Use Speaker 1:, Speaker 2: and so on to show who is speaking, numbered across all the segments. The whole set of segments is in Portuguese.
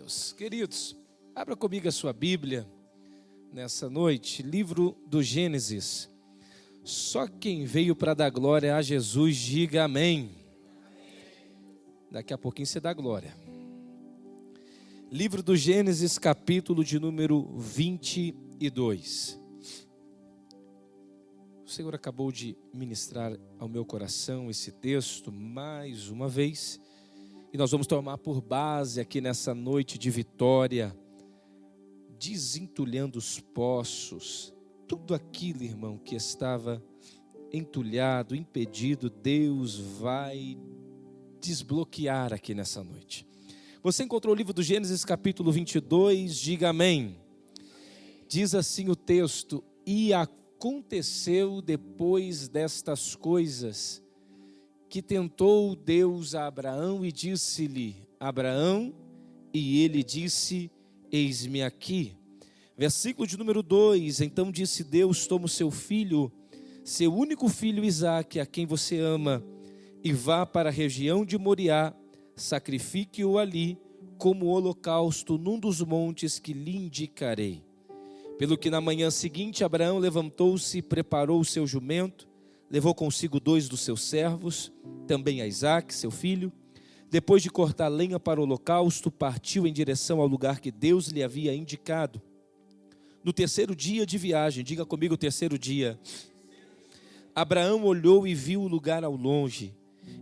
Speaker 1: Deus. Queridos, abra comigo a sua Bíblia nessa noite, livro do Gênesis. Só quem veio para dar glória a Jesus, diga amém. Daqui a pouquinho você dá glória. Livro do Gênesis, capítulo de número 22. O Senhor acabou de ministrar ao meu coração esse texto mais uma vez. E nós vamos tomar por base aqui nessa noite de vitória, desentulhando os poços, tudo aquilo, irmão, que estava entulhado, impedido, Deus vai desbloquear aqui nessa noite. Você encontrou o livro do Gênesis capítulo 22, diga amém. Diz assim o texto: e aconteceu depois destas coisas, que tentou Deus a Abraão e disse-lhe: Abraão, e ele disse: eis-me aqui. Versículo de número 2, então disse Deus: toma o seu filho, seu único filho Isaque, a quem você ama, e vá para a região de Moriá, sacrifique-o ali, como holocausto num dos montes que lhe indicarei. Pelo que na manhã seguinte Abraão levantou-se e preparou o seu jumento, levou consigo 2 dos seus servos, também a Isaque, seu filho. Depois de cortar lenha para o holocausto, partiu em direção ao lugar que Deus lhe havia indicado. No terceiro dia de viagem, diga comigo, o terceiro dia, Abraão olhou e viu o lugar ao longe,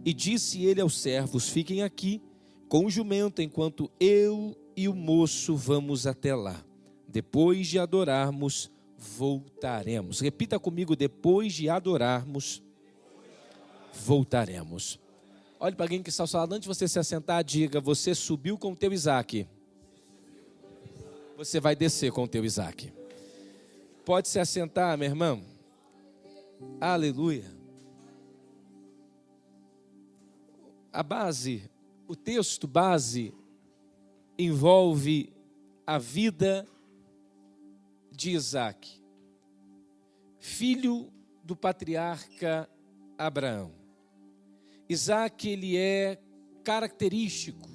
Speaker 1: e disse ele aos servos: fiquem aqui com o jumento, enquanto eu e o moço vamos até lá. Depois de adorarmos, voltaremos. Repita comigo: depois de adorarmos, voltaremos. Olhe para alguém que está ao seu lado, antes de você se assentar, diga: você subiu com o teu Isaque, você vai descer com o teu Isaque. Pode se assentar, meu irmão. Aleluia. A base, o texto base, envolve a vida de Isaque, filho do patriarca Abraão. Isaque, ele é característico,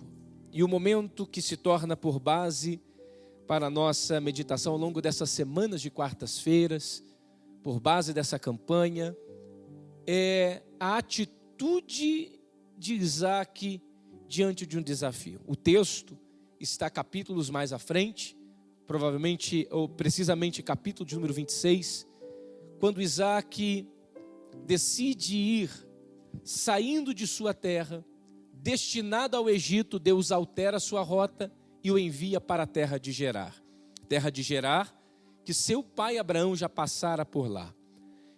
Speaker 1: e o momento que se torna por base para a nossa meditação ao longo dessas semanas de quartas-feiras, por base dessa campanha, é a atitude de Isaque diante de um desafio. O texto está capítulos mais à frente, provavelmente, ou precisamente capítulo de número 26, quando Isaque decide ir, saindo de sua terra, destinado ao Egito. Deus altera sua rota e o envia para a terra de Gerar. Terra de Gerar, que seu pai Abraão já passara por lá.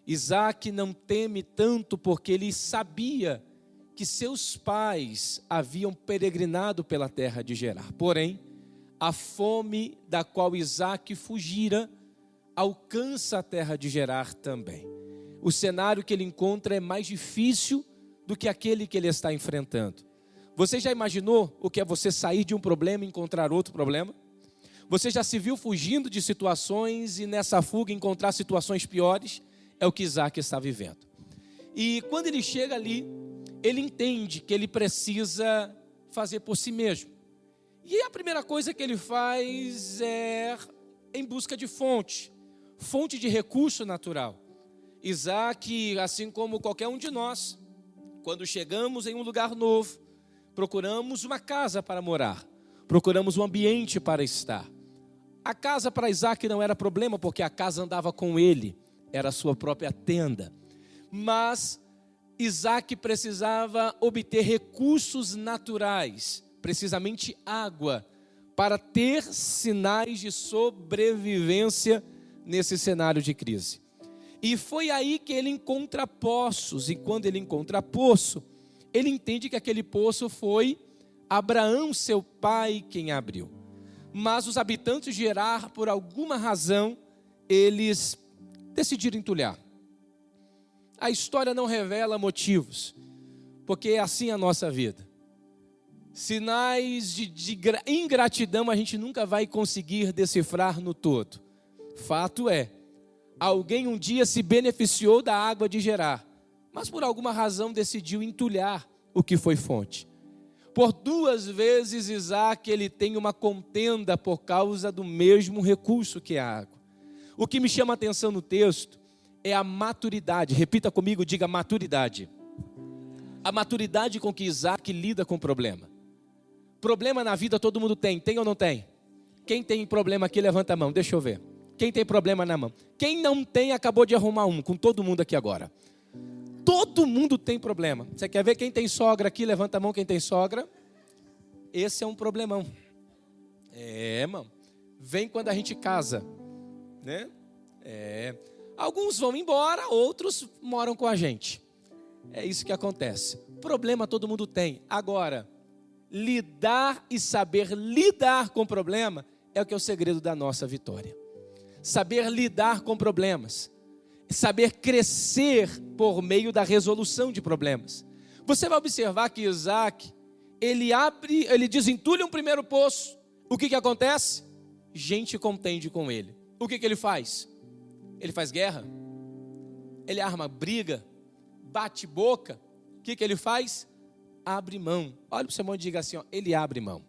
Speaker 1: Isaque não teme tanto porque ele sabia que seus pais haviam peregrinado pela terra de Gerar. Porém, a fome da qual Isaque fugira alcança a terra de Gerar também. O cenário que ele encontra é mais difícil do que aquele que ele está enfrentando. Você já imaginou o que é você sair de um problema e encontrar outro problema? Você já se viu fugindo de situações e nessa fuga encontrar situações piores? É o que Isaque está vivendo. E quando ele chega ali, ele entende que ele precisa fazer por si mesmo. E a primeira coisa que ele faz é em busca de fonte de recurso natural. Isaque, assim como qualquer um de nós, quando chegamos em um lugar novo, procuramos uma casa para morar, procuramos um ambiente para estar. A casa para Isaque não era problema, porque a casa andava com ele, era a sua própria tenda. Mas Isaque precisava obter recursos naturais, precisamente água, para ter sinais de sobrevivência nesse cenário de crise. E foi aí que ele encontra poços, e quando ele encontra poço, ele entende que aquele poço foi Abraão, seu pai, quem abriu. Mas os habitantes de Gerar, por alguma razão, eles decidiram entulhar. A história não revela motivos, porque é assim a nossa vida. Sinais de ingratidão a gente nunca vai conseguir decifrar no todo. Fato é, alguém um dia se beneficiou da água de Gerar, mas por alguma razão decidiu entulhar o que foi fonte. Por 2 vezes Isaac ele tem uma contenda por causa do mesmo recurso que é a água. O que me chama a atenção no texto é a maturidade. Repita comigo, diga maturidade. A maturidade com que Isaac lida com o problema. Problema na vida todo mundo tem ou não tem? Quem tem problema aqui, levanta a mão, deixa eu ver. Quem tem problema na mão? Quem não tem, acabou de arrumar um, com todo mundo aqui agora. Todo mundo tem problema. Você quer ver quem tem sogra aqui? Levanta a mão quem tem sogra. Esse é um problemão. Mano. Vem quando a gente casa, né? Alguns vão embora, outros moram com a gente. É isso que acontece. Problema todo mundo tem. Agora, lidar e saber lidar com o problema é o que é o segredo da nossa vitória. Saber lidar com problemas. Saber crescer por meio da resolução de problemas. Você vai observar que Isaac, ele desentulha um primeiro poço. O que acontece? Gente contende com ele. O que ele faz? Ele faz guerra. Ele arma briga. Bate boca. O que ele faz? Abre mão. Olha para o seu irmão e diga assim, ó, ele abre mão.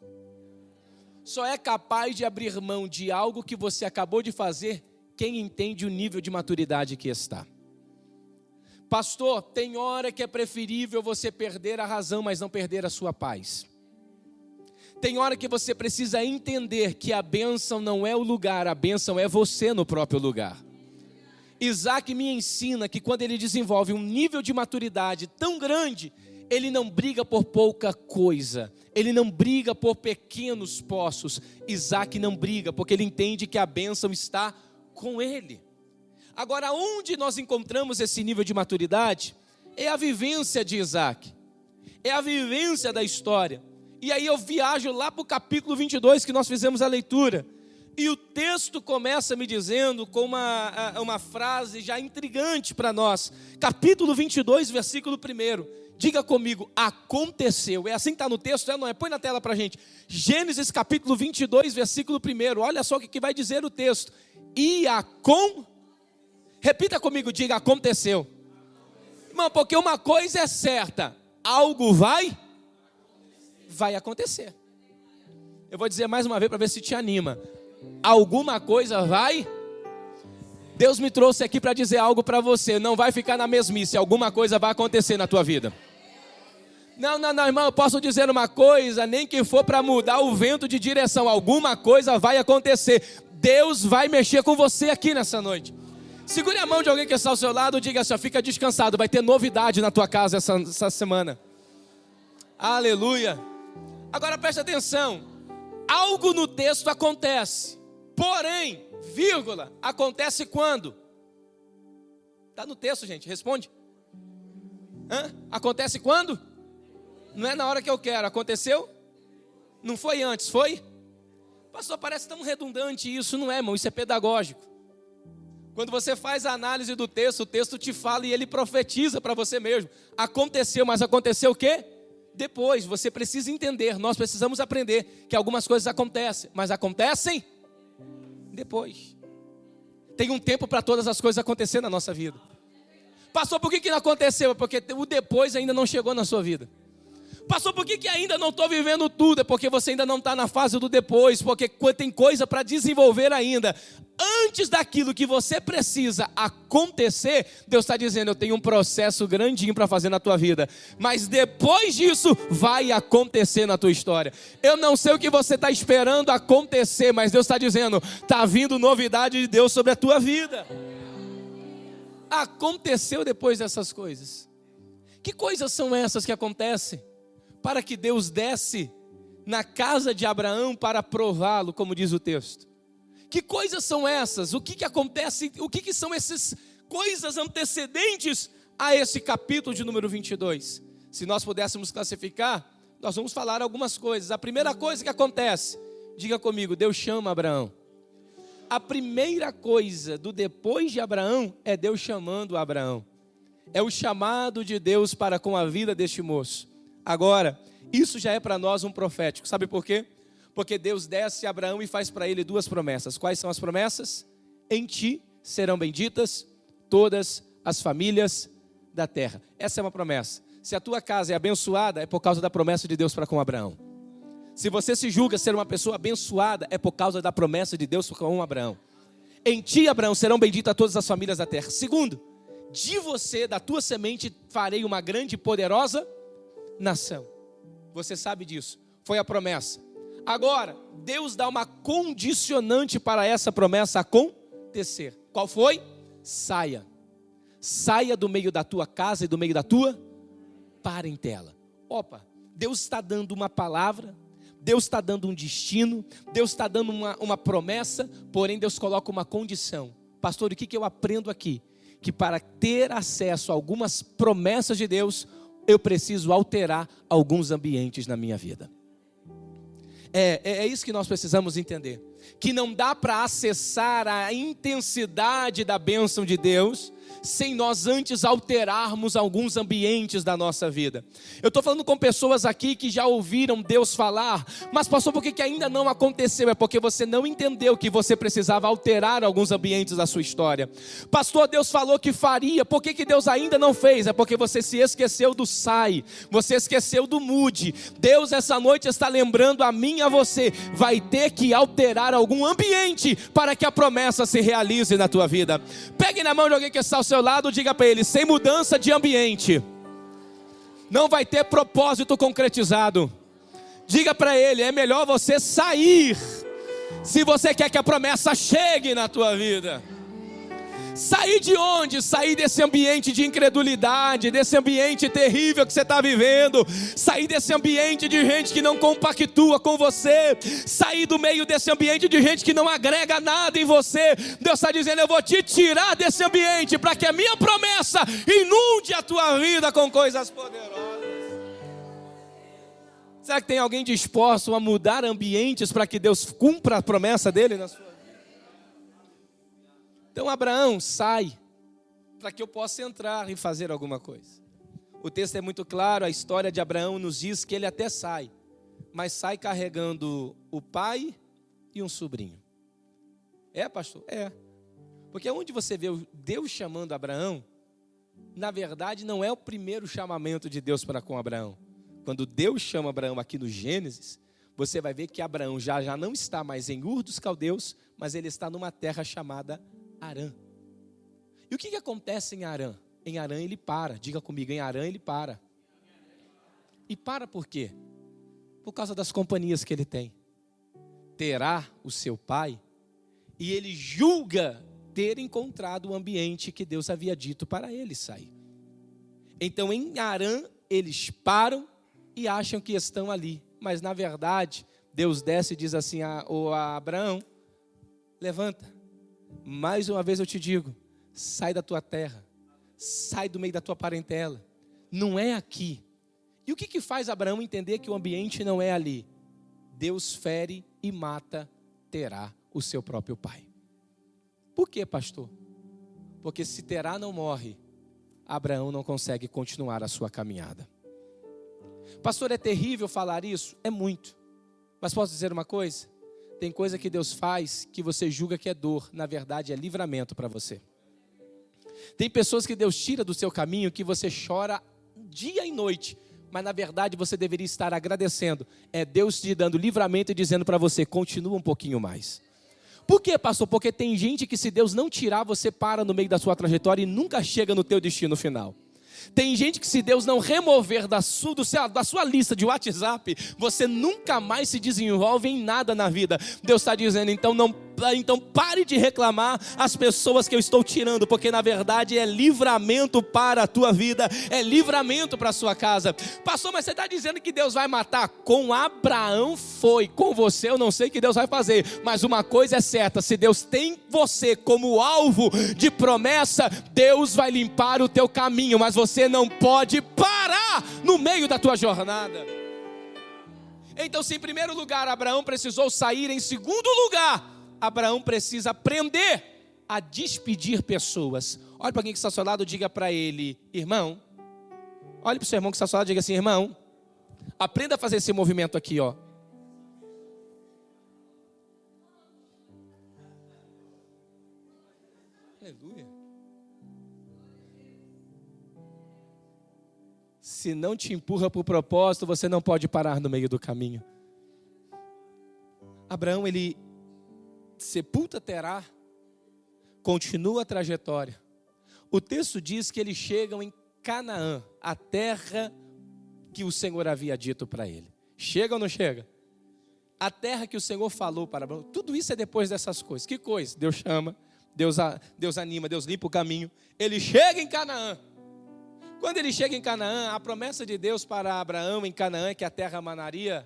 Speaker 1: Só é capaz de abrir mão de algo que você acabou de fazer quem entende o nível de maturidade que está. Pastor, tem hora que é preferível você perder a razão, mas não perder a sua paz. Tem hora que você precisa entender que a bênção não é o lugar, a bênção é você no próprio lugar. Isaac me ensina que quando ele desenvolve um nível de maturidade tão grande, ele não briga por pouca coisa, ele não briga por pequenos poços. Isaac não briga porque ele entende que a bênção está com ele. Agora, onde nós encontramos esse nível de maturidade? É a vivência de Isaac, é a vivência da história. E aí eu viajo lá para o capítulo 22 que nós fizemos a leitura. E o texto começa me dizendo com uma frase já intrigante para nós. Capítulo 22, versículo 1. Diga comigo, aconteceu. É assim que está no texto, não é? Põe na tela para a gente. Gênesis capítulo 22, versículo 1. Olha só o que vai dizer o texto. Repita comigo, diga aconteceu. Irmão, porque uma coisa é certa. Algo vai acontecer. Eu vou dizer mais uma vez para ver se te anima. Alguma coisa vai. Deus me trouxe aqui para dizer algo para você. Não vai ficar na mesmice. Alguma coisa vai acontecer na tua vida. Não, irmão, eu posso dizer uma coisa, nem que for para mudar o vento de direção. Alguma coisa vai acontecer. Deus vai mexer com você aqui nessa noite. Segure a mão de alguém que está ao seu lado e diga assim, fica descansado. Vai ter novidade na tua casa essa semana. Aleluia. Agora preste atenção. Algo no texto acontece, porém, vírgula, acontece quando? Está no texto, gente, responde. Acontece quando? Não é na hora que eu quero, aconteceu? Não foi antes, foi? Pastor, parece tão redundante isso, não é, irmão, isso é pedagógico. Quando você faz a análise do texto, o texto te fala e ele profetiza para você mesmo. Aconteceu, mas aconteceu o quê? Depois, você precisa entender, nós precisamos aprender que algumas coisas acontecem, mas acontecem depois. Tem um tempo para todas as coisas acontecer na nossa vida. Pastor, por que não aconteceu? Porque o depois ainda não chegou na sua vida. Pastor, por que ainda não estou vivendo tudo? É porque você ainda não está na fase do depois, porque tem coisa para desenvolver ainda. Antes daquilo que você precisa acontecer, Deus está dizendo, eu tenho um processo grandinho para fazer na tua vida. Mas depois disso, vai acontecer na tua história. Eu não sei o que você está esperando acontecer, mas Deus está dizendo, está vindo novidade de Deus sobre a tua vida. Aconteceu depois dessas coisas. Que coisas são essas que acontecem? Para que Deus desce na casa de Abraão para prová-lo, como diz o texto. Que coisas são essas? O que acontece? O que são essas coisas antecedentes a esse capítulo de número 22? Se nós pudéssemos classificar, nós vamos falar algumas coisas. A primeira coisa que acontece, diga comigo, Deus chama Abraão. A primeira coisa do depois de Abraão é Deus chamando Abraão. É o chamado de Deus para com a vida deste moço. Agora, isso já é para nós um profético. Sabe por quê? Porque Deus desce a Abraão e faz para ele 2 promessas. Quais são as promessas? Em ti serão benditas todas as famílias da terra. Essa é uma promessa. Se a tua casa é abençoada, é por causa da promessa de Deus para com Abraão. Se você se julga ser uma pessoa abençoada, é por causa da promessa de Deus para com Abraão. Em ti, Abraão, serão benditas todas as famílias da terra. Segundo, de você, da tua semente, farei uma grande e poderosa nação. Você sabe disso. Foi a promessa. Agora, Deus dá uma condicionante para essa promessa acontecer. Qual foi? Saia. Saia do meio da tua casa e do meio da tua parentela. Opa, Deus está dando uma palavra, Deus está dando um destino, Deus está dando uma promessa, porém Deus coloca uma condição. Pastor, o que eu aprendo aqui? Que para ter acesso a algumas promessas de Deus, eu preciso alterar alguns ambientes na minha vida. É isso que nós precisamos entender. Que não dá para acessar a intensidade da bênção de Deus sem nós antes alterarmos alguns ambientes da nossa vida. Eu estou falando com pessoas aqui que já ouviram Deus falar, mas pastor, por que ainda não aconteceu? É porque você não entendeu que você precisava alterar alguns ambientes da sua história. Pastor, Deus falou que faria, por que Deus ainda não fez? É porque você se esqueceu do sai, você esqueceu do mude. Deus essa noite está lembrando a mim e a você, vai ter que alterar algum ambiente para que a promessa se realize na tua vida. Pegue na mão de alguém que está ao seu lado, diga para ele, sem mudança de ambiente não vai ter propósito concretizado. Diga para ele, é melhor você sair se você quer que a promessa chegue na tua vida. Sair de onde? Sair desse ambiente de incredulidade, desse ambiente terrível que você está vivendo. Sair desse ambiente de gente que não compactua com você. Sair do meio desse ambiente de gente que não agrega nada em você. Deus está dizendo, eu vou te tirar desse ambiente para que a minha promessa inunde a tua vida com coisas poderosas. Será que tem alguém disposto a mudar ambientes para que Deus cumpra a promessa dele na sua vida? Então Abraão, sai, para que eu possa entrar e fazer alguma coisa. O texto é muito claro, a história de Abraão nos diz que ele até sai, mas sai carregando o pai e um sobrinho. É, pastor? É. Porque onde você vê Deus chamando Abraão, na verdade não é o primeiro chamamento de Deus para com Abraão. Quando Deus chama Abraão aqui no Gênesis, você vai ver que Abraão já não está mais em Ur dos Caldeus, mas ele está numa terra chamada Harã. E o que acontece em Harã? Em Harã ele para, diga comigo, em Harã ele para. E para por quê? Por causa das companhias que ele tem. Terá o seu pai, e ele julga ter encontrado o ambiente que Deus havia dito para ele sair. Então em Harã eles param e acham que estão ali, mas na verdade Deus desce e diz assim a Abraão, levanta. Mais uma vez eu te digo, sai da tua terra, sai do meio da tua parentela, não é aqui. E o que faz Abraão entender que o ambiente não é ali? Deus fere e mata Terá, o seu próprio pai. Por quê, pastor? Porque se Terá não morre, Abraão não consegue continuar a sua caminhada. Pastor, é terrível falar isso? É muito. Mas posso dizer uma coisa? Tem coisa que Deus faz que você julga que é dor, na verdade é livramento para você. Tem pessoas que Deus tira do seu caminho que você chora dia e noite, mas na verdade você deveria estar agradecendo. É Deus te dando livramento e dizendo para você, continua um pouquinho mais. Por quê, pastor? Porque tem gente que se Deus não tirar, você para no meio da sua trajetória e nunca chega no teu destino final. Tem gente que se Deus não remover da sua lista de WhatsApp, você nunca mais se desenvolve em nada na vida. Deus está dizendo, então pare de reclamar as pessoas que eu estou tirando, porque na verdade é livramento para a tua vida, é livramento para a sua casa. Pastor, mas você está dizendo que Deus vai matar? Com Abraão foi, com você eu não sei o que Deus vai fazer, mas uma coisa é certa, se Deus tem você como alvo de promessa, Deus vai limpar o teu caminho, mas você não pode parar no meio da tua jornada. Então, se em primeiro lugar Abraão precisou sair, em segundo lugar Abraão precisa aprender a despedir pessoas. Olha para quem está ao seu lado, diga para ele, irmão. Olha para o seu irmão que está ao seu lado, diga assim, irmão, aprenda a fazer esse movimento aqui, ó. Aleluia. Se não te empurra para o propósito, você não pode parar no meio do caminho. Abraão, ele sepulta Terá, continua a trajetória. O texto diz que eles chegam em Canaã, a terra que o Senhor havia dito para ele. Chega ou não chega? A terra que o Senhor falou para Abraão. Tudo isso é depois dessas coisas. Que coisa? Deus chama, Deus anima, Deus limpa o caminho. Ele chega em Canaã. Quando ele chega em Canaã, a promessa de Deus para Abraão em Canaã é que a terra manaria.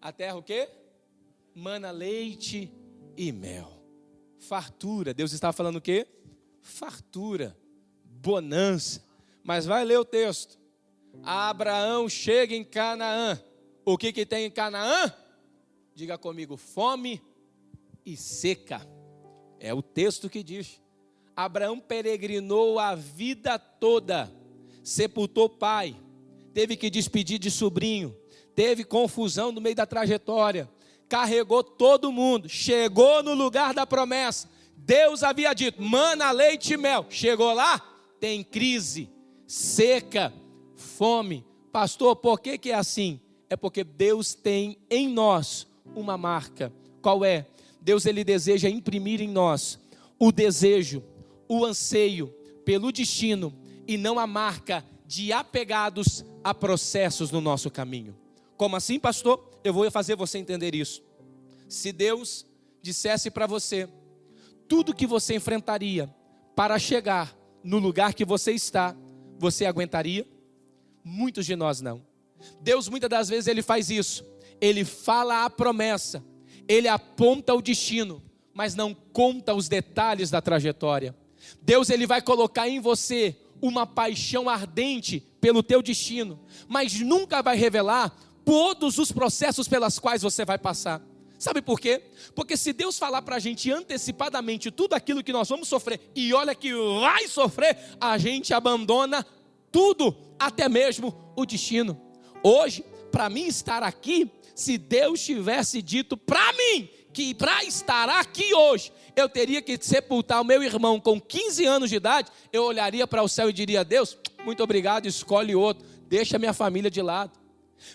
Speaker 1: A terra o quê? Mana leite e mel. Fartura. Deus estava falando o quê? Fartura, bonança. Mas vai ler o texto. Abraão chega em Canaã. O que tem em Canaã? Diga comigo, fome e seca. É o texto que diz. Abraão peregrinou a vida toda, sepultou pai, teve que despedir de sobrinho, teve confusão no meio da trajetória, carregou todo mundo, chegou no lugar da promessa. Deus havia dito, mana, leite e mel. Chegou lá, tem crise, seca, fome. Pastor, por que é assim? É porque Deus tem em nós uma marca. Qual é? Deus, ele deseja imprimir em nós o desejo, o anseio pelo destino e não a marca de apegados a processos no nosso caminho. Como assim, pastor? Eu vou fazer você entender isso. Se Deus dissesse para você tudo que você enfrentaria para chegar no lugar que você está, você aguentaria? Muitos de nós não. Deus muitas das vezes ele faz isso. Ele fala a promessa, ele aponta o destino, mas não conta os detalhes da trajetória. Deus ele vai colocar em você uma paixão ardente pelo teu destino, mas nunca vai revelar todos os processos pelos quais você vai passar. Sabe por quê? Porque se Deus falar para a gente antecipadamente tudo aquilo que nós vamos sofrer, e olha que vai sofrer, a gente abandona tudo, até mesmo o destino. Hoje, para mim estar aqui, se Deus tivesse dito para mim que para estar aqui hoje, eu teria que sepultar o meu irmão com 15 anos de idade, eu olharia para o céu e diria, Deus, muito obrigado, escolhe outro, deixa a minha família de lado.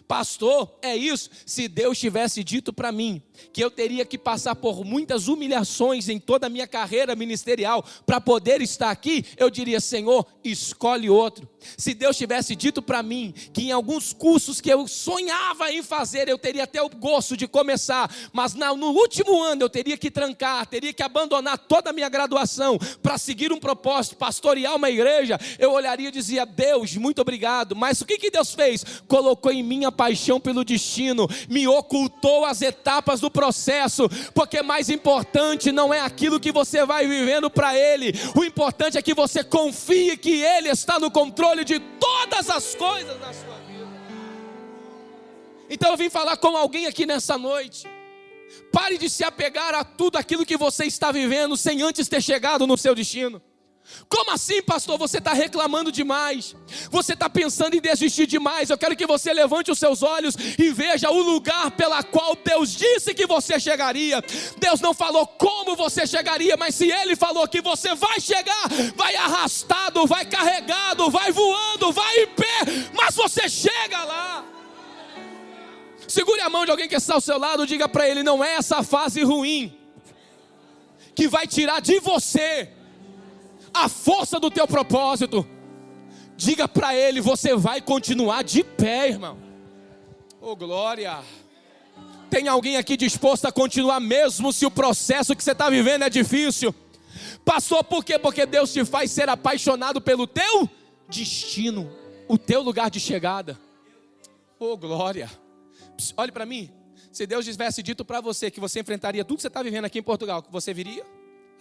Speaker 1: Pastor, é isso. Se Deus tivesse dito para mim que eu teria que passar por muitas humilhações em toda a minha carreira ministerial para poder estar aqui, eu diria, Senhor, escolhe outro. Se Deus tivesse dito para mim que em alguns cursos que eu sonhava em fazer, eu teria até o gosto de começar, mas no último ano eu teria que trancar, teria que abandonar toda a minha graduação para seguir um propósito, pastorear uma igreja, eu olharia e dizia, Deus, muito obrigado. Mas o que Deus fez? Colocou em mim a paixão pelo destino, me ocultou as etapas do processo, porque mais importante não é aquilo que você vai vivendo para Ele, o importante é que você confie que Ele está no controle de todas as coisas na sua vida. Então eu vim falar com alguém aqui nessa noite, pare de se apegar a tudo aquilo que você está vivendo, sem antes ter chegado no seu destino. Como assim, pastor? Você está reclamando demais, você está pensando em desistir demais. Eu quero que você levante os seus olhos e veja o lugar pela qual Deus disse que você chegaria. Deus não falou como você chegaria, mas se Ele falou que você vai chegar, vai arrastado, vai carregado, vai voando, vai em pé, mas você chega lá. Segure a mão de alguém que está ao seu lado, diga para ele, não é essa fase ruim que vai tirar de você a força do teu propósito. Diga para ele, você vai continuar de pé, irmão. Oh, glória. Tem alguém aqui disposto a continuar mesmo se o processo que você está vivendo é difícil? Pastor, por quê? Porque Deus te faz ser apaixonado pelo teu destino, o teu lugar de chegada. Oh, glória. Olhe para mim, se Deus tivesse dito para você que você enfrentaria tudo que você está vivendo aqui em Portugal, você viria?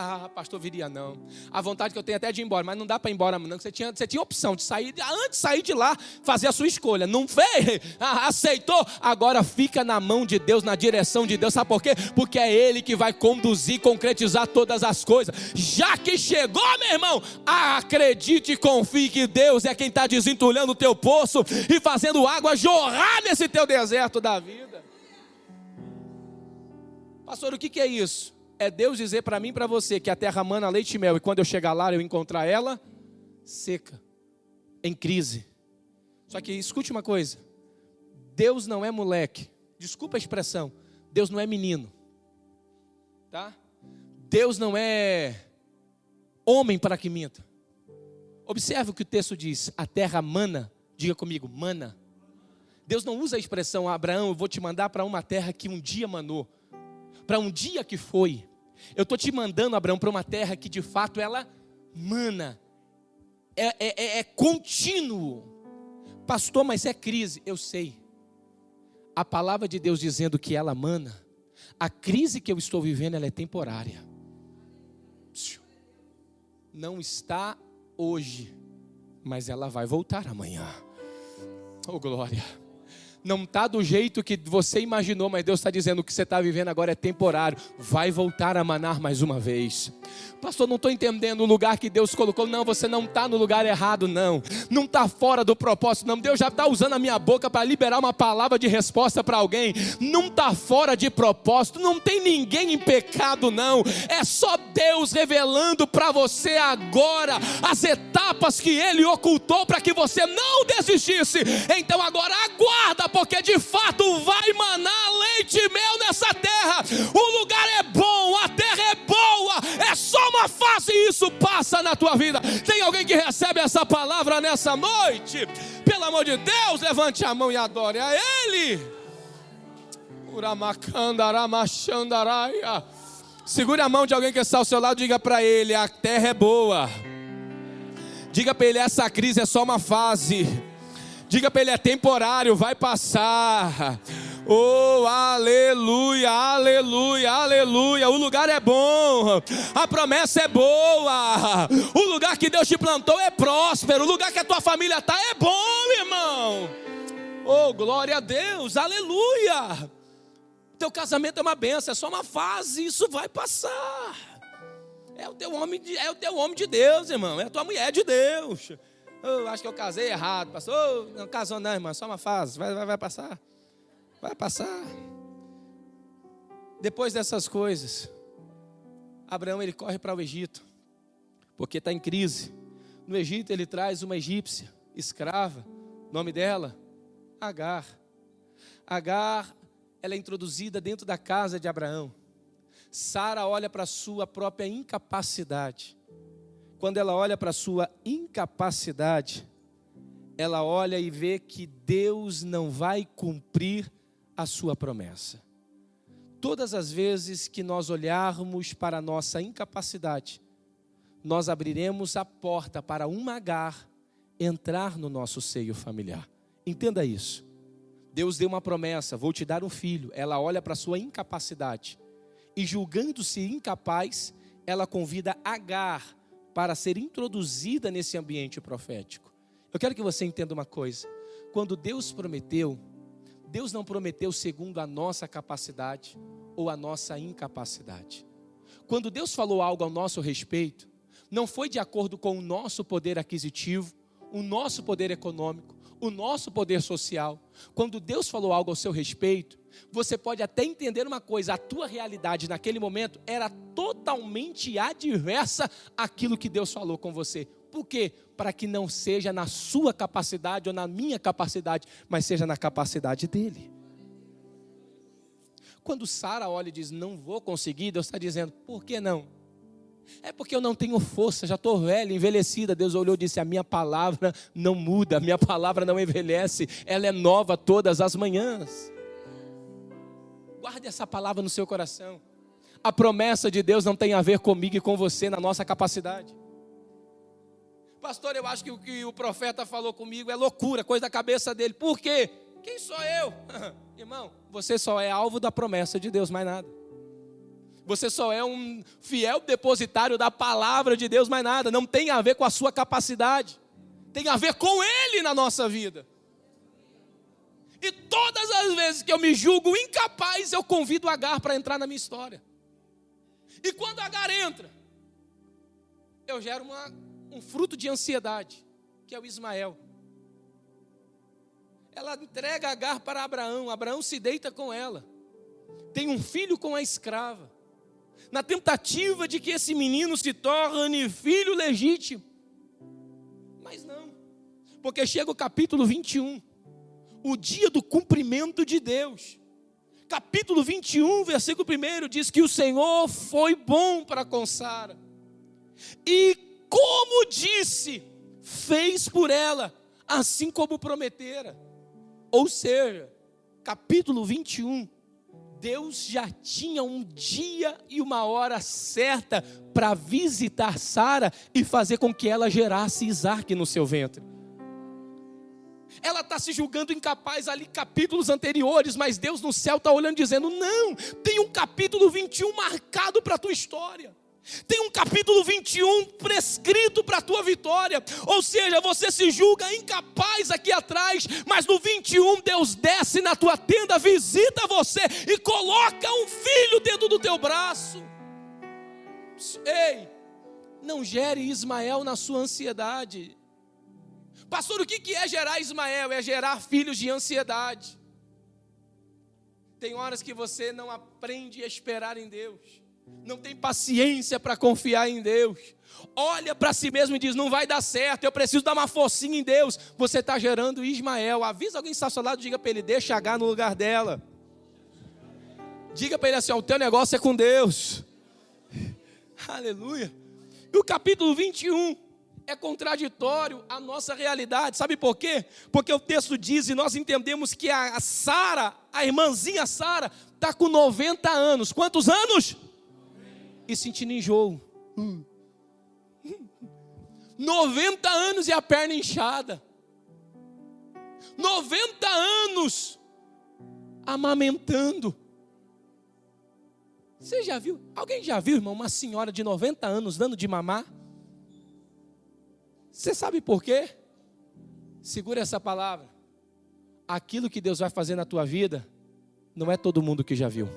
Speaker 1: Ah, pastor, viria não. A vontade que eu tenho até de ir embora, mas não dá para ir embora não. Você tinha opção de sair, antes de sair de lá, fazer a sua escolha. Não fez? Aceitou? Agora fica na mão de Deus, na direção de Deus. Sabe por quê? Porque é Ele que vai conduzir, concretizar todas as coisas. Já que chegou, meu irmão, acredite e confie que Deus é quem está desentulhando o teu poço e fazendo água jorrar nesse teu deserto da vida. Pastor, o que é isso? É Deus dizer para mim e para você que a terra mana leite e mel, e quando eu chegar lá eu encontrar ela seca, em crise, Só que escute uma coisa, Deus não é moleque, desculpa a expressão, Deus não é menino, tá? Deus não é homem para que minta. Observe o que o texto diz, a terra mana, diga comigo, mana. Deus não usa a expressão, Abraão, eu vou te mandar para uma terra que um dia manou, para um dia que foi. Eu estou te mandando, Abraão, para uma terra que de fato ela mana, é contínuo. Pastor, mas é crise, eu sei. A palavra de Deus dizendo que ela mana, a crise que eu estou vivendo ela é temporária. Não está hoje, mas ela vai voltar amanhã. Oh glória. Não está do jeito que você imaginou, mas Deus está dizendo que o que você está vivendo agora é temporário. Vai voltar a manar mais uma vez. Pastor, não estou entendendo o lugar que Deus colocou. Não, você não está no lugar errado, não. Não está fora do propósito, não. Deus já está usando a minha boca para liberar uma palavra de resposta para alguém. Não está fora de propósito. Não tem ninguém em pecado, não. É só Deus revelando para você agora as etapas que Ele ocultou para que você não desistisse. Então agora aguarda, porque de fato vai manar leite e mel nessa terra. O lugar é bom, a terra é boa, é só uma fase e isso passa na tua vida. Tem alguém que recebe essa palavra nessa noite? Pelo amor de Deus, levante a mão e adore a Ele. Segure a mão de alguém que está ao seu lado e diga para ele, a terra é boa. Diga para ele, essa crise é só uma fase. Diga para ele, é temporário, vai passar. Oh, aleluia, aleluia, aleluia. O lugar é bom, a promessa é boa. O lugar que Deus te plantou é próspero. O lugar que a tua família está é bom, irmão. Oh, glória a Deus, aleluia. Teu casamento é uma bênção, é só uma fase, isso vai passar. É o teu homem de Deus, irmão. É a tua mulher de Deus. Acho que eu casei errado, pastor. Não casou não, irmão, só uma fase, vai passar. Vai passar. Depois dessas coisas, Abraão ele corre para o Egito, porque está em crise. No Egito ele traz uma egípcia, escrava, nome dela, Agar. Agar, ela é introduzida dentro da casa de Abraão. Sara olha para a sua própria incapacidade. Quando ela olha para a sua incapacidade, ela olha e vê que Deus não vai cumprir a sua promessa. Todas as vezes que nós olharmos para a nossa incapacidade, nós abriremos a porta para uma Agar entrar no nosso seio familiar. Entenda isso. Deus deu uma promessa, vou te dar um filho. Ela olha para a sua incapacidade e, julgando-se incapaz, ela convida Agar para ser introduzida nesse ambiente profético. Eu quero que você entenda uma coisa. Quando Deus prometeu, Deus não prometeu segundo a nossa capacidade ou a nossa incapacidade. Quando Deus falou algo ao nosso respeito, não foi de acordo com o nosso poder aquisitivo, o nosso poder econômico, o nosso poder social. Quando Deus falou algo ao seu respeito, você pode até entender uma coisa, a tua realidade naquele momento era totalmente adversa àquilo que Deus falou com você. Por quê? Para que não seja na sua capacidade ou na minha capacidade, mas seja na capacidade dele. Quando Sara olha e diz, não vou conseguir, Deus está dizendo, por que não? É porque eu não tenho força, já estou velha, envelhecida. Deus olhou e disse, a minha palavra não muda, a minha palavra não envelhece, ela é nova todas as manhãs. Guarde essa palavra no seu coração. A promessa de Deus não tem a ver comigo e com você na nossa capacidade. Pastor, eu acho que o que o profeta falou comigo é loucura, coisa da cabeça dele. Por quê? Quem sou eu? Irmão, você só é alvo da promessa de Deus, mais nada. Você só é um fiel depositário da palavra de Deus, mais nada. Não tem a ver com a sua capacidade. Tem a ver com Ele na nossa vida. E todas as vezes que eu me julgo incapaz, eu convido Agar para entrar na minha história. E quando Agar entra, eu gero um fruto de ansiedade, que é o Ismael. Ela entrega Agar para Abraão, Abraão se deita com ela. Tem um filho com a escrava. Na tentativa de que esse menino se torne filho legítimo. Mas não. Porque chega o capítulo 21, o dia do cumprimento de Deus. Capítulo 21, versículo 1 diz que o Senhor foi bom para com Sara. E como disse, fez por ela, assim como prometera. Ou seja, capítulo 21, Deus já tinha um dia e uma hora certa para visitar Sara e fazer com que ela gerasse Isaque no seu ventre. Ela está se julgando incapaz ali capítulos anteriores, mas Deus no céu está olhando dizendo, não, tem um capítulo 21 marcado para a tua história. Tem um capítulo 21 prescrito para a tua vitória. Ou seja, você se julga incapaz aqui atrás, mas no 21 Deus desce na tua tenda, visita você e coloca um filho dentro do teu braço. Ei, não gere Ismael na sua ansiedade. Pastor, o que é gerar Ismael? É gerar filhos de ansiedade. Tem horas que você não aprende a esperar em Deus, não tem paciência para confiar em Deus, olha para si mesmo e diz, não vai dar certo, eu preciso dar uma forcinha em Deus. Você está gerando Ismael. Avisa alguém que está ao seu lado, diga para ele, deixa H no lugar dela. Diga para ele assim, o teu negócio é com Deus. Aleluia. E o capítulo 21 é contraditório à nossa realidade. Sabe por quê? Porque o texto diz, e nós entendemos que a Sara, a irmãzinha Sara, está com 90 anos. Quantos anos? E sentindo enjoo. 90 anos e a perna inchada. 90 anos amamentando. Você já viu? Alguém já viu, irmão, uma senhora de 90 anos dando de mamar? Você sabe por quê? Segura essa palavra. Aquilo que Deus vai fazer na tua vida, não é todo mundo que já viu.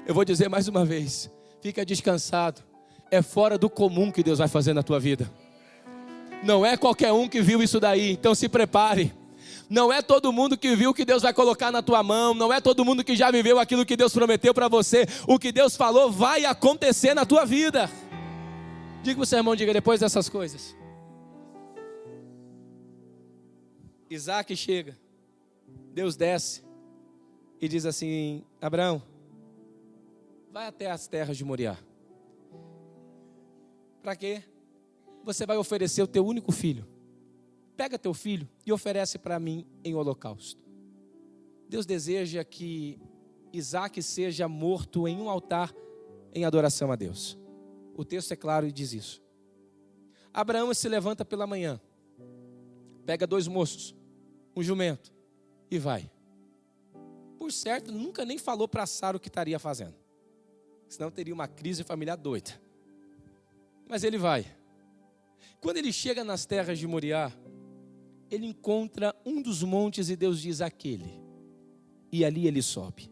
Speaker 1: Eu vou dizer mais uma vez, fica descansado. É fora do comum que Deus vai fazer na tua vida. Não é qualquer um que viu isso daí, então se prepare. Não é todo mundo que viu o que Deus vai colocar na tua mão. Não é todo mundo que já viveu aquilo que Deus prometeu para você. O que Deus falou vai acontecer na tua vida. Diga para o seu irmão, diga depois dessas coisas. Isaque chega. Deus desce e diz assim, Abraão, vai até as terras de Moriá. Para quê? Você vai oferecer o teu único filho. Pega teu filho e oferece para mim em holocausto. Deus deseja que Isaque seja morto em um altar em adoração a Deus. O texto é claro e diz isso. Abraão se levanta pela manhã, pega 2 moços, um jumento e vai. Por certo, nunca nem falou para Sara o que estaria fazendo. Senão teria uma crise familiar doida. Mas ele vai. Quando ele chega nas terras de Moriá, ele encontra um dos montes e Deus diz aquele. E ali ele sobe.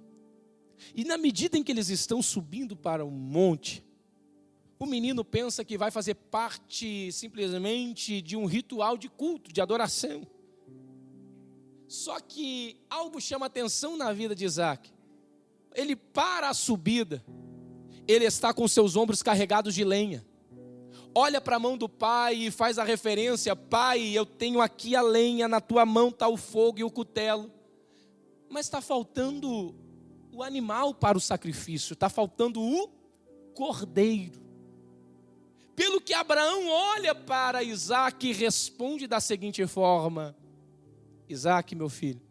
Speaker 1: E na medida em que eles estão subindo para o monte, o menino pensa que vai fazer parte simplesmente de um ritual de culto, de adoração. Só que algo chama atenção na vida de Isaque. Ele para a subida, ele está com seus ombros carregados de lenha. Olha para a mão do pai e faz a referência, pai, eu tenho aqui a lenha, na tua mão está o fogo e o cutelo. Mas está faltando o animal para o sacrifício, está faltando o cordeiro. Pelo que Abraão olha para Isaque e responde da seguinte forma, Isaque, meu filho,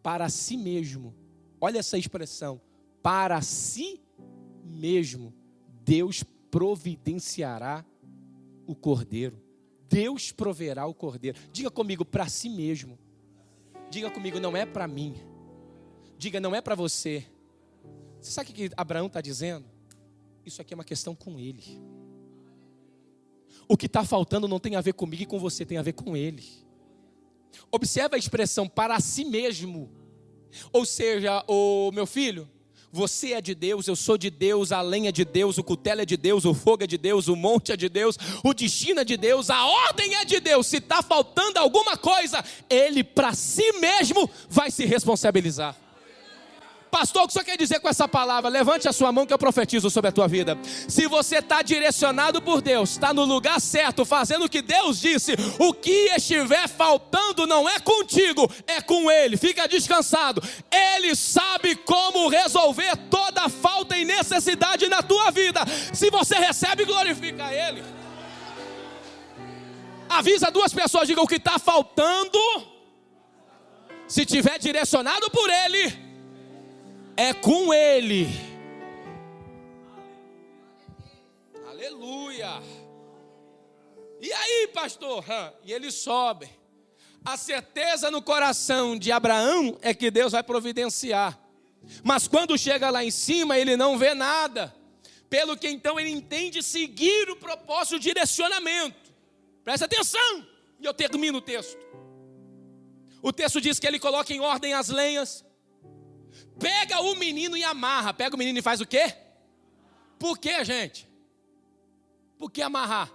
Speaker 1: para si mesmo, olha essa expressão, para si mesmo, Deus providenciará o cordeiro. Deus proverá o cordeiro. Diga comigo, para si mesmo. Diga comigo, não é para mim. Diga, não é para você. Você sabe o que Abraão está dizendo? Isso aqui é uma questão com ele. O que está faltando não tem a ver comigo e com você, tem a ver com ele. Observa a expressão para si mesmo. Ou seja, meu filho, você é de Deus, eu sou de Deus, a lenha é de Deus, o cutelo é de Deus, o fogo é de Deus, o monte é de Deus, o destino é de Deus, a ordem é de Deus. Se está faltando alguma coisa, Ele para si mesmo vai se responsabilizar. Pastor, o que você quer dizer com essa palavra? Levante a sua mão que eu profetizo sobre a tua vida. Se você está direcionado por Deus, está no lugar certo, fazendo o que Deus disse, o que estiver faltando não é contigo, é com Ele. Fica descansado. Ele sabe como resolver toda falta e necessidade na tua vida. Se você recebe, glorifica Ele. Avisa duas pessoas, diga o que está faltando. Se tiver direcionado por Ele, é com Ele. Aleluia. E aí, pastor? E ele sobe. A certeza no coração de Abraão é que Deus vai providenciar. Mas quando chega lá em cima, ele não vê nada. Pelo que então ele entende seguir o propósito, o direcionamento. Presta atenção, e eu termino o texto. O texto diz que ele coloca em ordem as lenhas, pega o menino e amarra. Pega o menino e faz o quê? Por quê, gente? Por que amarrar?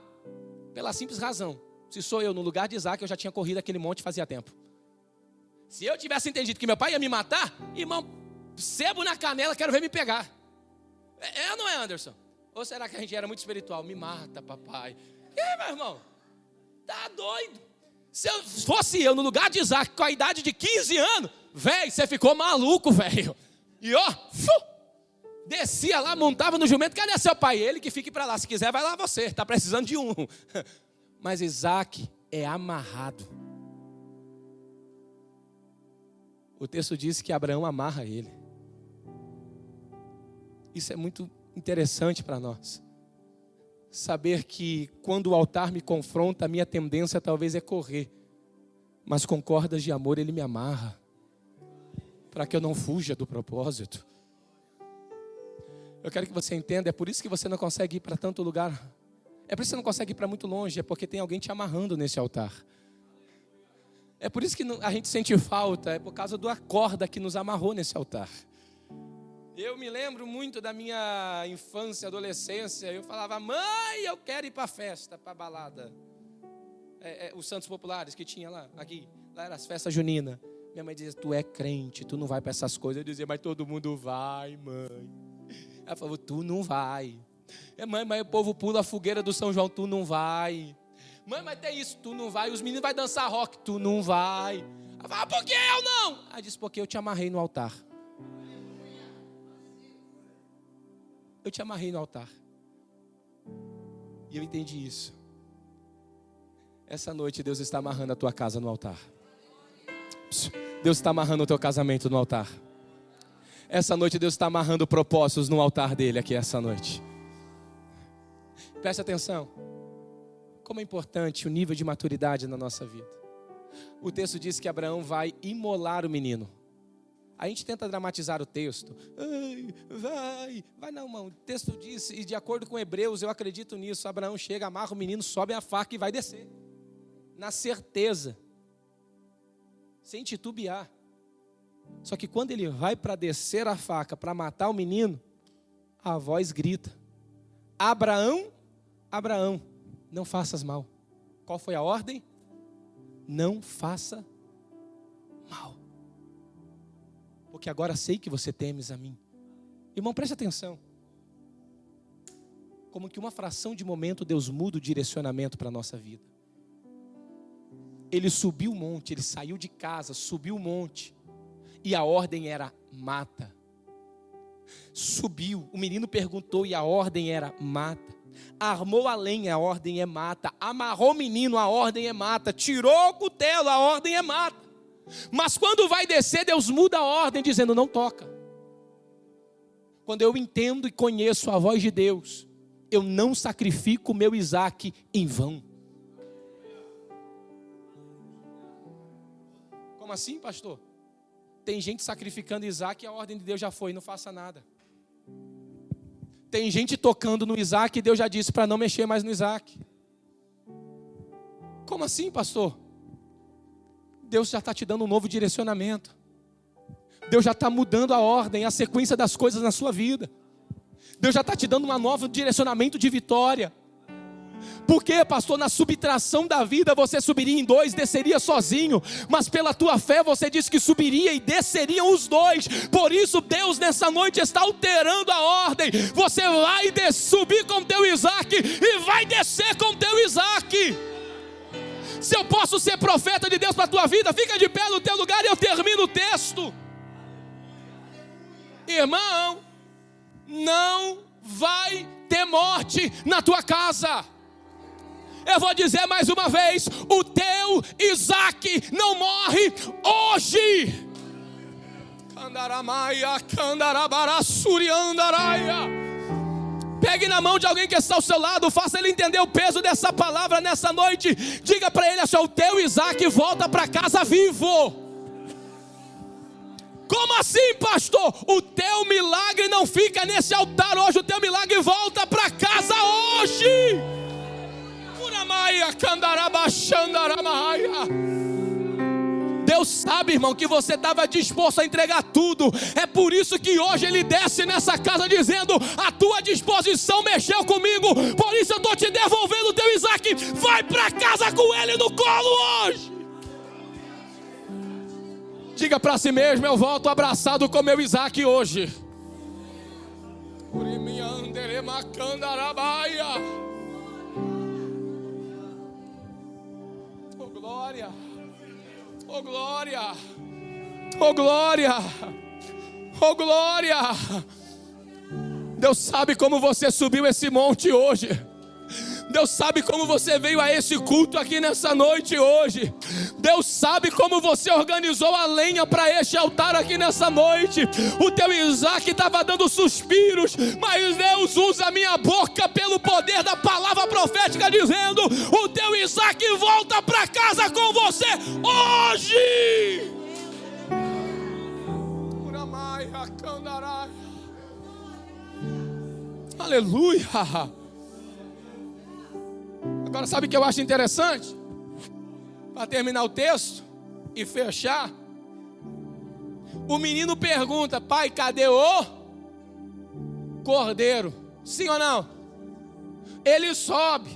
Speaker 1: Pela simples razão. Se sou eu no lugar de Isaac, eu já tinha corrido aquele monte fazia tempo. Se eu tivesse entendido que meu pai ia me matar, irmão, sebo na canela, quero ver me pegar. É ou não é, Anderson? Ou será que a gente era muito espiritual? Me mata, papai. E aí, meu irmão? Tá doido? Se fosse eu no lugar de Isaac com a idade de 15 anos, velho, você ficou maluco, velho. E ó, descia lá, montava no jumento. Cadê seu pai? Ele que fique para lá. Se quiser, vai lá você. Está precisando de um. Mas Isaac é amarrado. O texto diz que Abraão amarra ele. Isso é muito interessante para nós. Saber que quando o altar me confronta, a minha tendência talvez é correr. Mas com cordas de amor ele me amarra. Para que eu não fuja do propósito. Eu quero que você entenda, é por isso que você não consegue ir para tanto lugar. É por isso que você não consegue ir para muito longe, é porque tem alguém te amarrando nesse altar. É por isso que a gente sente falta, é por causa da corda que nos amarrou nesse altar. Eu me lembro muito da minha infância, adolescência. Eu falava, mãe, eu quero ir para a festa, para a balada. Os Santos Populares que tinha lá, aqui. Lá eram as festas juninas. Minha mãe dizia, tu é crente, tu não vai para essas coisas. Eu dizia, mas todo mundo vai, mãe. Ela falou, tu não vai. Mãe, mas o povo pula a fogueira do São João, tu não vai. Mãe, mas tem isso, tu não vai. Os meninos vão dançar rock, tu não vai. Ela falou, por que eu não? Ela disse, porque eu te amarrei no altar. Eu te amarrei no altar. E eu entendi isso. Essa noite Deus está amarrando a tua casa no altar. Deus está amarrando o teu casamento no altar. Essa noite Deus está amarrando propósitos no altar dele aqui essa noite. Preste atenção. Como é importante o nível de maturidade na nossa vida. O texto diz que Abraão vai imolar o menino. A gente tenta dramatizar o texto. Vai não, irmão. O texto diz, e de acordo com Hebreus, eu acredito nisso. Abraão chega, amarra o menino, sobe a faca e vai descer. Na certeza. Sem titubear. Só que quando ele vai para descer a faca, para matar o menino, a voz grita. Abraão, Abraão, não faças mal. Qual foi a ordem? Não faça mal. Porque agora sei que você temes a mim. Irmão, preste atenção. Como que uma fração de momento Deus muda o direcionamento para a nossa vida. Ele subiu o monte, ele saiu de casa, subiu o monte. E a ordem era mata. Subiu, o menino perguntou e a ordem era mata. Armou a lenha, a ordem é mata. Amarrou o menino, a ordem é mata. Tirou o cutelo, a ordem é mata. Mas quando vai descer, Deus muda a ordem, dizendo, não toca. Quando eu entendo e conheço a voz de Deus, eu não sacrifico o meu Isaac em vão. Como assim, pastor? Tem gente sacrificando Isaac e a ordem de Deus já foi, não faça nada. Tem gente tocando no Isaac e Deus já disse para não mexer mais no Isaac. Como assim, pastor? Deus já está te dando um novo direcionamento. Deus já está mudando a ordem, a sequência das coisas na sua vida. Deus já está te dando um novo direcionamento de vitória. Porque, pastor, na subtração da vida você subiria em 2, desceria sozinho. Mas pela tua fé você disse que subiria e desceriam os 2. Por isso Deus nessa noite está alterando a ordem. Você vai subir com teu Isaac e vai descer com teu Isaac. Se eu posso ser profeta de Deus para a tua vida, fica de pé no teu lugar e eu termino o texto. Irmão, não vai ter morte na tua casa. Eu vou dizer mais uma vez: o teu Isaac não morre hoje. Pegue na mão de alguém que está ao seu lado, faça ele entender o peso dessa palavra nessa noite. Diga para ele assim: o teu Isaac volta para casa vivo. Como assim, pastor? O teu milagre não fica nesse altar hoje, o teu milagre volta para casa hoje. Deus sabe, irmão, que você estava disposto a entregar tudo. É por isso que hoje Ele desce nessa casa dizendo: a tua disposição mexeu comigo, por isso eu estou te devolvendo o teu Isaac. Vai para casa com ele no colo hoje. Diga para si mesmo: eu volto abraçado com meu Isaac hoje. Oh glória, oh glória, oh glória, oh glória. Deus sabe como você subiu esse monte hoje. Deus sabe como você veio a esse culto aqui nessa noite hoje. Deus sabe como você organizou a lenha para este altar aqui nessa noite. O teu Isaac estava dando suspiros, mas Deus usa a minha boca pelo poder da palavra profética dizendo: o teu Isaac volta para casa com você hoje. Aleluia. Agora sabe o que eu acho interessante? Para terminar o texto e fechar, o menino pergunta: pai, cadê o cordeiro? Sim ou não? Ele sobe,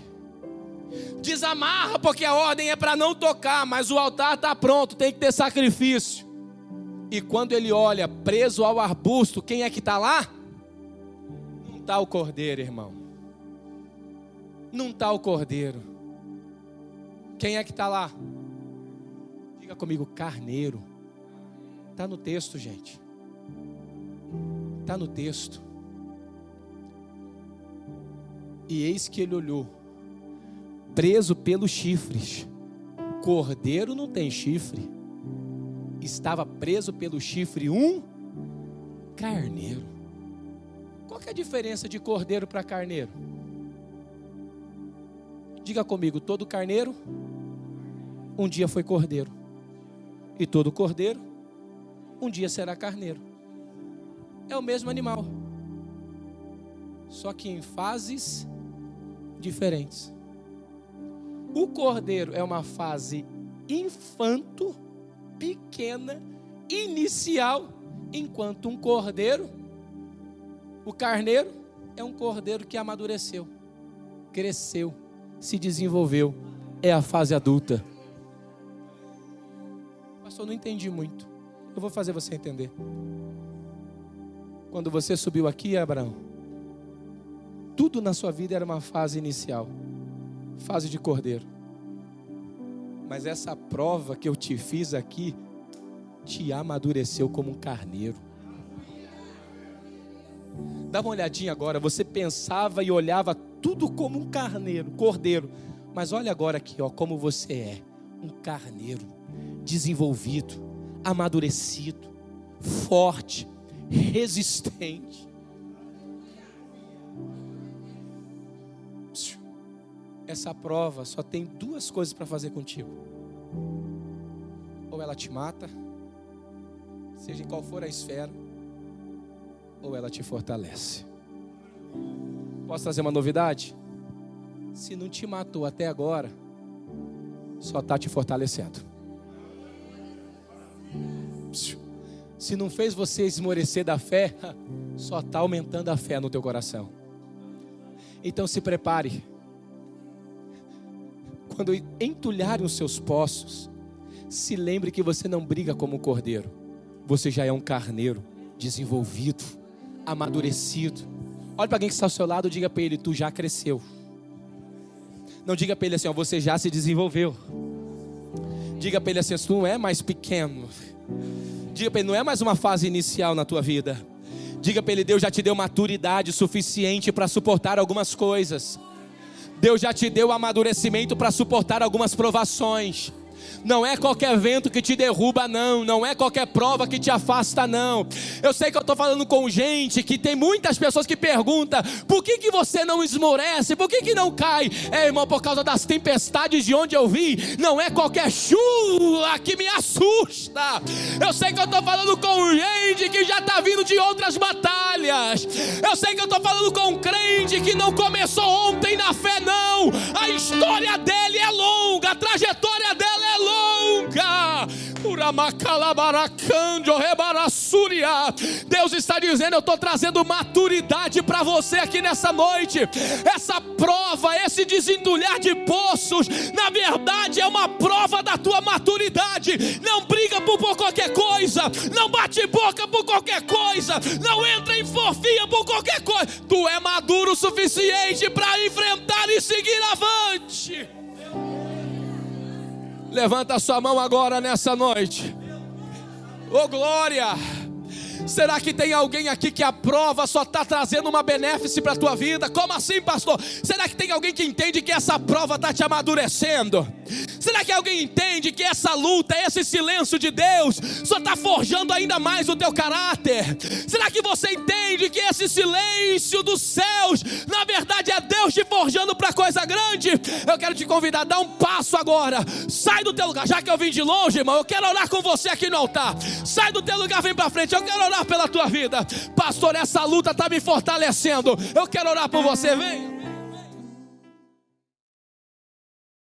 Speaker 1: desamarra, porque a ordem é para não tocar, mas o altar está pronto, tem que ter sacrifício. E quando ele olha preso ao arbusto, quem é que está lá? Não está o cordeiro, irmão. Não está o cordeiro. Quem é que está lá? Diga comigo: carneiro. Está no texto, gente. Está no texto. E eis que ele olhou, preso pelos chifres. Cordeiro não tem chifre. Estava preso pelo chifre um carneiro. Qual que é a diferença de cordeiro para carneiro? Diga comigo: todo carneiro um dia foi cordeiro, e todo cordeiro um dia será carneiro. É o mesmo animal, só que em fases diferentes. O cordeiro é uma fase infanto, pequena, inicial, enquanto o carneiro é um cordeiro que amadureceu, cresceu, se desenvolveu, é a fase adulta. Pastor, não entendi muito. Eu vou fazer você entender. Quando você subiu aqui, Abraão, tudo na sua vida era uma fase inicial, fase de cordeiro. Mas essa prova que eu te fiz aqui te amadureceu como um carneiro. Dá uma olhadinha agora. Você pensava e olhava tudo como um cordeiro. Mas olha agora aqui, ó, como você é. Um carneiro desenvolvido, amadurecido, forte, resistente. Essa prova só tem duas coisas para fazer contigo: ou ela te mata, seja em qual for a esfera, ou ela te fortalece. Posso trazer uma novidade? Se não te matou até agora, só está te fortalecendo. Se não fez você esmorecer da fé, só está aumentando a fé no teu coração. Então se prepare, quando entulharem os seus poços, se lembre que você não briga como um cordeiro. Você já é um carneiro desenvolvido, amadurecido. Olha para alguém que está ao seu lado e diga para ele: tu já cresceu. Não diga para ele assim: ó, você já se desenvolveu. Diga para ele assim: tu não é mais pequeno. Diga para ele: não é mais uma fase inicial na tua vida. Diga para ele: Deus já te deu maturidade suficiente para suportar algumas coisas. Deus já te deu amadurecimento para suportar algumas provações. Não é qualquer vento que te derruba, não. Não é qualquer prova que te afasta, não. Eu sei que eu estou falando com gente que tem muitas pessoas que perguntam: por que você não esmorece? Por que não cai? Irmão, por causa das tempestades de onde eu vim. Não é qualquer chuva que me assusta. Eu sei que eu estou falando com gente que já está vindo de outras batalhas. Eu sei que eu estou falando com um crente que não começou ontem na fé, não. A história dele é longa, a trajetória dela é longa. Deus está dizendo: eu estou trazendo maturidade para você aqui nessa noite. Essa prova, esse desentulhar de poços, na verdade é uma prova da tua maturidade. Não briga por qualquer coisa, não bate boca por qualquer coisa, não entra em forfia por qualquer coisa. Tu é maduro o suficiente para enfrentar e seguir avante. Levanta a sua mão agora nessa noite. Oh glória! Será que tem alguém aqui que a prova só está trazendo uma benéfice para a tua vida? Como assim, pastor? Será que tem alguém que entende que essa prova está te amadurecendo? Será que alguém entende que essa luta, esse silêncio de Deus só está forjando ainda mais o teu caráter? Será que você entende que esse silêncio dos céus, na verdade é Deus te forjando para coisa grande? Eu quero te convidar a dar um passo agora. Sai do teu lugar. Já que eu vim de longe, irmão, eu quero orar com você aqui no altar. Sai do teu lugar, vem para frente. Eu quero orar pela tua vida. Pastor, essa luta está me fortalecendo. Eu quero orar por você, vem.